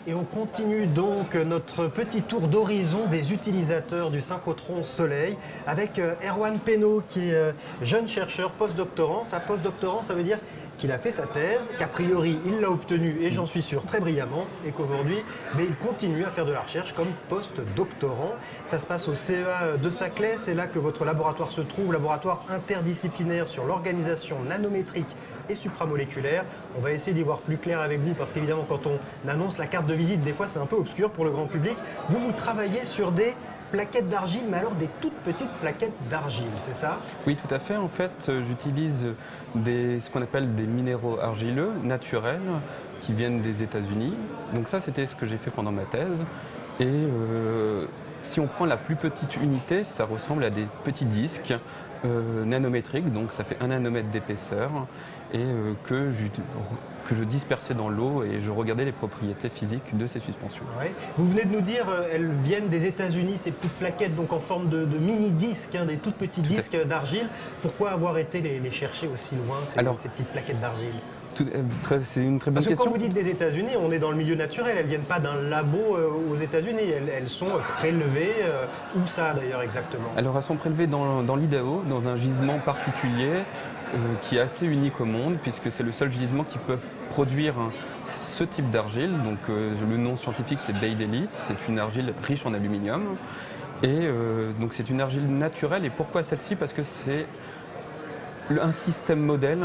Et on continue donc notre petit tour d'horizon des utilisateurs du synchrotron Soleil avec Erwan Penaud qui est jeune chercheur postdoctorant. Sa postdoctorant, ça veut dire qu'il a fait sa thèse, qu'a priori il l'a obtenue et j'en suis sûr très brillamment et qu'aujourd'hui il continue à faire de la recherche comme postdoctorant. Ça se passe au CEA de Saclay, c'est là que votre laboratoire se trouve, laboratoire interdisciplinaire sur l'organisation nanométrique et supramoléculaire. On va essayer d'y voir plus clair avec vous parce qu'évidemment quand on annonce la carte de visite, des fois c'est un peu obscur pour le grand public. Vous travaillez sur des plaquettes d'argile, mais alors des toutes petites plaquettes d'argile, c'est ça? Oui, tout à fait. En fait, j'utilise ce qu'on appelle des minéraux argileux naturels qui viennent des États-Unis. Donc ça, c'était ce que j'ai fait pendant ma thèse. Et si on prend la plus petite unité, ça ressemble à des petits disques nanométriques, donc ça fait 1 nanomètre d'épaisseur, et que je dispersais dans l'eau et je regardais les propriétés physiques de ces suspensions. Ouais. Vous venez de nous dire, elles viennent des États-Unis, ces petites plaquettes donc en forme de mini-disques, des tout petits disques d'argile. Pourquoi avoir été les chercher aussi loin, ces petites plaquettes d'argile? C'est une très bonne question. Parce que quand vous dites des États-Unis, on est dans le milieu naturel, elles ne viennent pas d'un labo aux États-Unis, elles sont prélevées, où ça d'ailleurs exactement? Alors elles sont prélevées dans l'Idaho, dans un gisement particulier qui est assez unique au monde, puisque c'est le seul gisement qui peut produire ce type d'argile. Donc le nom scientifique c'est Beidellite, c'est une argile riche en aluminium. Et donc c'est une argile naturelle. Et pourquoi celle-ci? Parce que c'est un système modèle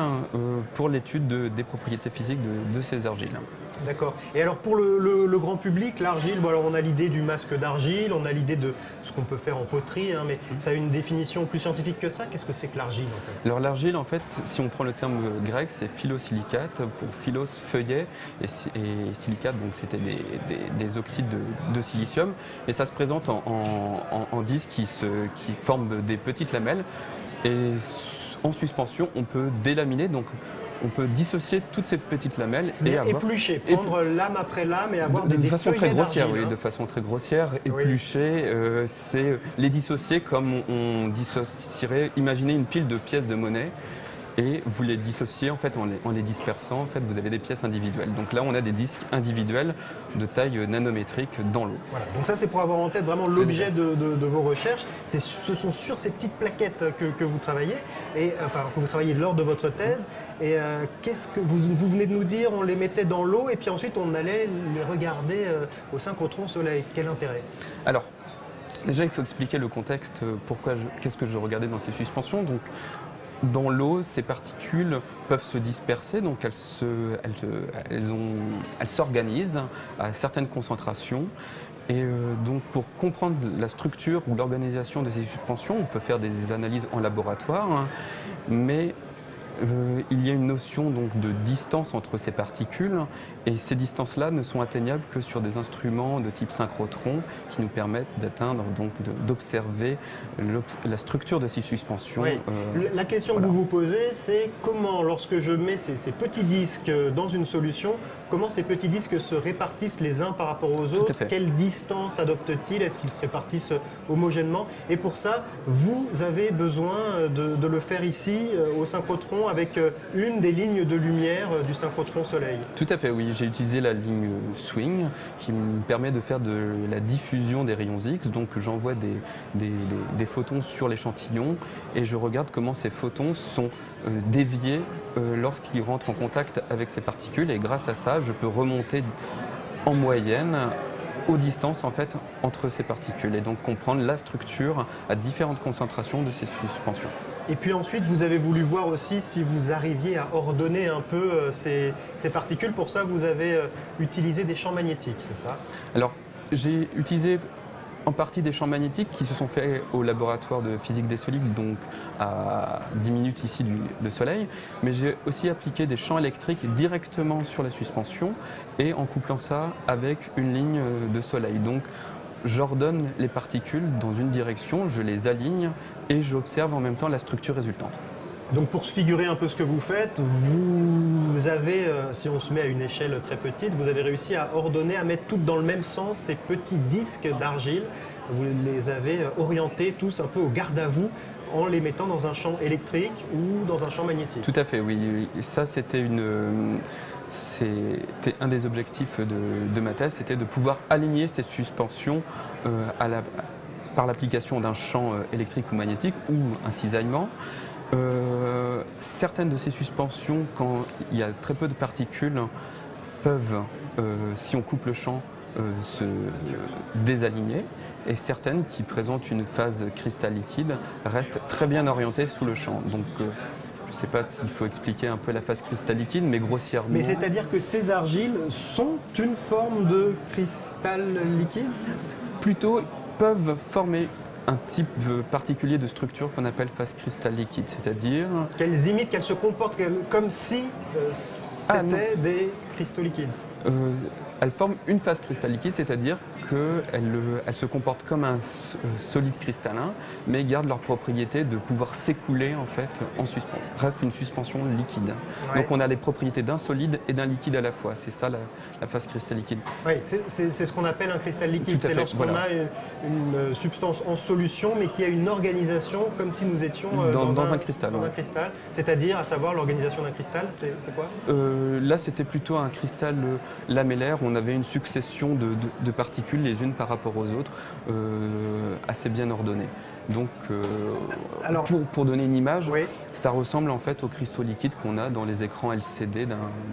pour l'étude des propriétés physiques de ces argiles. D'accord. Et alors pour le grand public, l'argile, bon alors on a l'idée du masque d'argile, on a l'idée de ce qu'on peut faire en poterie, mais ça a une définition plus scientifique que ça. Qu'est-ce que c'est que l'argile en fait? Alors l'argile, en fait, si on prend le terme grec, c'est phyllosilicate, pour phylos, feuillet, et silicate, donc c'était des oxydes de silicium. Et ça se présente en disques qui forment des petites lamelles. Et en suspension, on peut délaminer, donc on peut dissocier toutes ces petites lamelles et éplucher, prendre lame après lame et avoir des façon très grossière, oui, de façon très grossière, éplucher, c'est les dissocier comme on dissocierait, imaginez une pile de pièces de monnaie. Et vous les dissociez en fait en les dispersant, en fait vous avez des pièces individuelles. Donc là on a des disques individuels de taille nanométrique dans l'eau. Voilà. Donc ça c'est pour avoir en tête vraiment l'objet de vos recherches. Ce sont sur ces petites plaquettes que vous travaillez, que vous travaillez lors de votre thèse. Et qu'est-ce que vous venez de nous dire? On les mettait dans l'eau et puis ensuite on allait les regarder au synchrotron Soleil. Quel intérêt? Alors, déjà il faut expliquer le contexte, qu'est-ce que je regardais dans ces suspensions. Donc, dans l'eau, ces particules peuvent se disperser, donc elles s'organisent à certaines concentrations. Et donc pour comprendre la structure ou l'organisation de ces suspensions, on peut faire des analyses en laboratoire, mais il y a une notion donc de distance entre ces particules et ces distances-là ne sont atteignables que sur des instruments de type synchrotron qui nous permettent d'atteindre, donc d'observer la structure de ces suspensions. Oui. La question que vous vous posez, c'est comment, lorsque je mets ces petits disques dans une solution, comment ces petits disques se répartissent les uns par rapport aux autres? Quelle distance adoptent-ils? Est-ce qu'ils se répartissent homogènement? Et pour ça, vous avez besoin de le faire ici, au synchrotron, avec une des lignes de lumière du synchrotron Soleil. Tout à fait, oui. J'ai utilisé la ligne Swing qui me permet de faire de la diffusion des rayons X. Donc j'envoie des photons sur l'échantillon et je regarde comment ces photons sont déviés lorsqu'ils rentrent en contact avec ces particules. Et grâce à ça, je peux remonter en moyenne aux distances en fait, entre ces particules et donc comprendre la structure à différentes concentrations de ces suspensions. Et puis ensuite, vous avez voulu voir aussi si vous arriviez à ordonner un peu ces particules. Pour ça, vous avez utilisé des champs magnétiques, c'est ça? Alors, j'ai utilisé en partie des champs magnétiques qui se sont faits au laboratoire de physique des solides, donc à 10 minutes ici de Soleil. Mais j'ai aussi appliqué des champs électriques directement sur la suspension et en couplant ça avec une ligne de Soleil. Donc, j'ordonne les particules dans une direction, je les aligne et j'observe en même temps la structure résultante. Donc pour se figurer un peu ce que vous faites, vous avez, si on se met à une échelle très petite, vous avez réussi à ordonner, à mettre toutes dans le même sens ces petits disques d'argile. Vous les avez orientés tous un peu au garde à vous en les mettant dans un champ électrique ou dans un champ magnétique. Tout à fait, oui. Ça, c'était c'était un des objectifs de ma thèse, c'était de pouvoir aligner ces suspensions par l'application d'un champ électrique ou magnétique ou un cisaillement. Certaines de ces suspensions, quand il y a très peu de particules, peuvent, si on coupe le champ, se désaligner, et certaines qui présentent une phase cristal liquide restent très bien orientées sous le champ. Donc, je ne sais pas s'il faut expliquer un peu la phase cristal liquide, mais grossièrement... Mais c'est-à-dire que ces argiles sont une forme de cristal liquide? Plutôt, peuvent former un type particulier de structure qu'on appelle phase cristal liquide, c'est-à-dire... Qu'elles imitent, qu'elles se comportent comme si c'était des cristaux liquides. Elles forment une phase cristal liquide, c'est-à-dire qu'elles se comportent comme un solide cristallin, mais gardent leur propriété de pouvoir s'écouler en fait en suspension. Reste une suspension liquide. Ouais. Donc on a les propriétés d'un solide et d'un liquide à la fois. C'est ça la phase cristal liquide. Oui, c'est ce qu'on appelle un cristal liquide. C'est lorsqu'on a une substance en solution, mais qui a une organisation comme si nous étions dans un cristal. Dans un cristal. C'est-à-dire, à savoir, l'organisation d'un cristal, c'est quoi? Là, c'était plutôt un cristal lamellaire. On avait une succession de particules les unes par rapport aux autres, assez bien ordonnées. Donc, alors, pour donner une image, oui, ça ressemble en fait aux cristaux liquides qu'on a dans les écrans LCD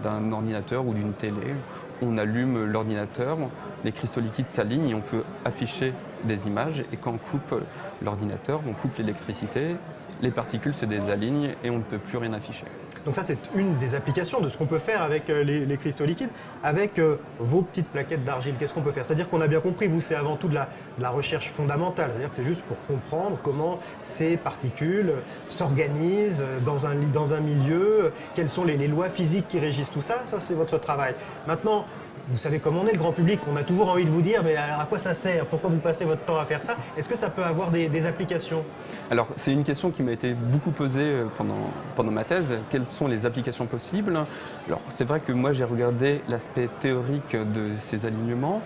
d'un ordinateur ou d'une télé. On allume l'ordinateur, les cristaux liquides s'alignent et on peut afficher des images. Et quand on coupe l'ordinateur, on coupe l'électricité, les particules se désalignent et on ne peut plus rien afficher. Donc ça, c'est une des applications de ce qu'on peut faire avec les cristaux liquides. Avec vos petites plaquettes d'argile, qu'est-ce qu'on peut faire? C'est-à-dire qu'on a bien compris, vous, c'est avant tout de la recherche fondamentale. C'est-à-dire que c'est juste pour comprendre comment ces particules s'organisent dans un milieu, quelles sont les lois physiques qui régissent tout ça. Ça, c'est votre travail. Maintenant, vous savez comment on est, le grand public, on a toujours envie de vous dire, mais à quoi ça sert? Pourquoi vous passez votre temps à faire ça? Est-ce que ça peut avoir des applications? Alors, c'est une question qui m'a été beaucoup posée pendant ma thèse. Quelles sont les applications possibles? Alors, c'est vrai que moi, j'ai regardé l'aspect théorique de ces alignements.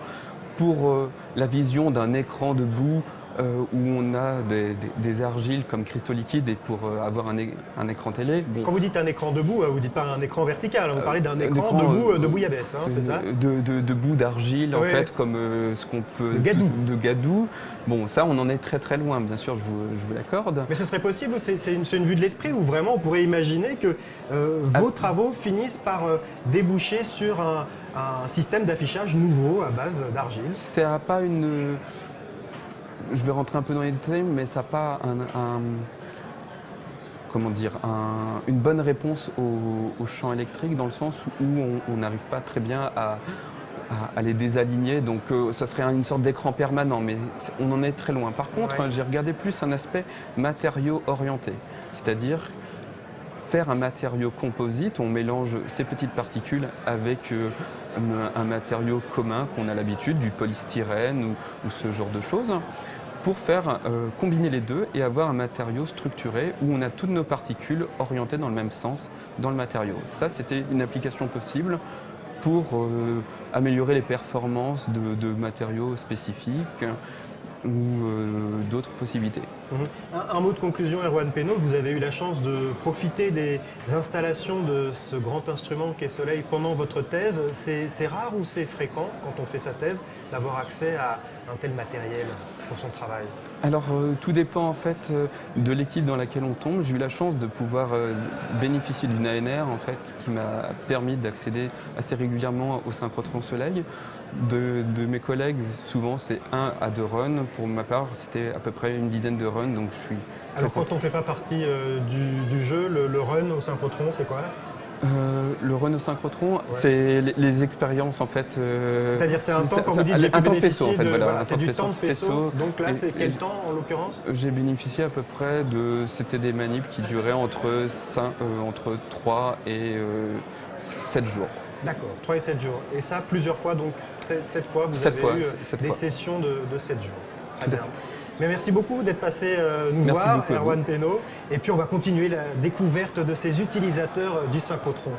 Pour la vision d'un écran debout, où on a des argiles comme cristaux liquides et pour avoir un écran télé. Bon. Quand vous dites un écran debout, vous ne dites pas un écran vertical, vous parlez d'un écran de bouillabaisse, hein, c'est ça? De bout d'argile, en fait, comme ce qu'on peut... De gadou. Bon, ça, on en est très très loin, bien sûr, je vous l'accorde. Mais ce serait possible, c'est une vue de l'esprit, où vraiment on pourrait imaginer que vos travaux finissent par déboucher sur un système d'affichage nouveau à base d'argile? Ça n'a pas une... Je vais rentrer un peu dans les détails, mais ça n'a pas une bonne réponse au champ électrique, dans le sens où on n'arrive pas très bien à les désaligner. Donc ça serait une sorte d'écran permanent, mais on en est très loin. Par contre, ouais, j'ai regardé plus un aspect matériau orienté, c'est-à-dire faire un matériau composite. On mélange ces petites particules avec un matériau commun qu'on a l'habitude, du polystyrène ou ce genre de choses, pour faire combiner les deux et avoir un matériau structuré où on a toutes nos particules orientées dans le même sens dans le matériau. Ça, c'était une application possible pour améliorer les performances de matériaux spécifiques ou d'autres possibilités. Un mot de conclusion, Erwan Pénaud, vous avez eu la chance de profiter des installations de ce grand instrument qu'est Soleil pendant votre thèse. C'est rare ou c'est fréquent, quand on fait sa thèse, d'avoir accès à un tel matériel pour son travail? Alors, tout dépend en fait de l'équipe dans laquelle on tombe. J'ai eu la chance de pouvoir bénéficier d'une ANR en fait, qui m'a permis d'accéder assez régulièrement au synchrotron Soleil. De mes collègues, souvent c'est 1 à 2 runs. Pour ma part, c'était à peu près une dizaine de runs, donc je suis... Alors quand on ne fait pas partie du jeu, le run au synchrotron, c'est quoi? Le run au synchrotron, ouais, c'est les expériences en fait. C'est-à-dire c'est un temps, quand vous dites j'ai pu bénéficier en fait, voilà, c'est du temps de faisceau. Donc là, c'est quel temps en l'occurrence? J'ai bénéficié à peu près c'était des manips qui duraient entre 3 et 7 jours. D'accord, 3 et 7 jours. Et ça, plusieurs fois, donc 7 fois, vous avez eu des sessions de 7 jours. Très bien. Mais merci beaucoup d'être passé nous voir, Erwan Pénaud. Et puis on va continuer la découverte de ces utilisateurs du synchrotron.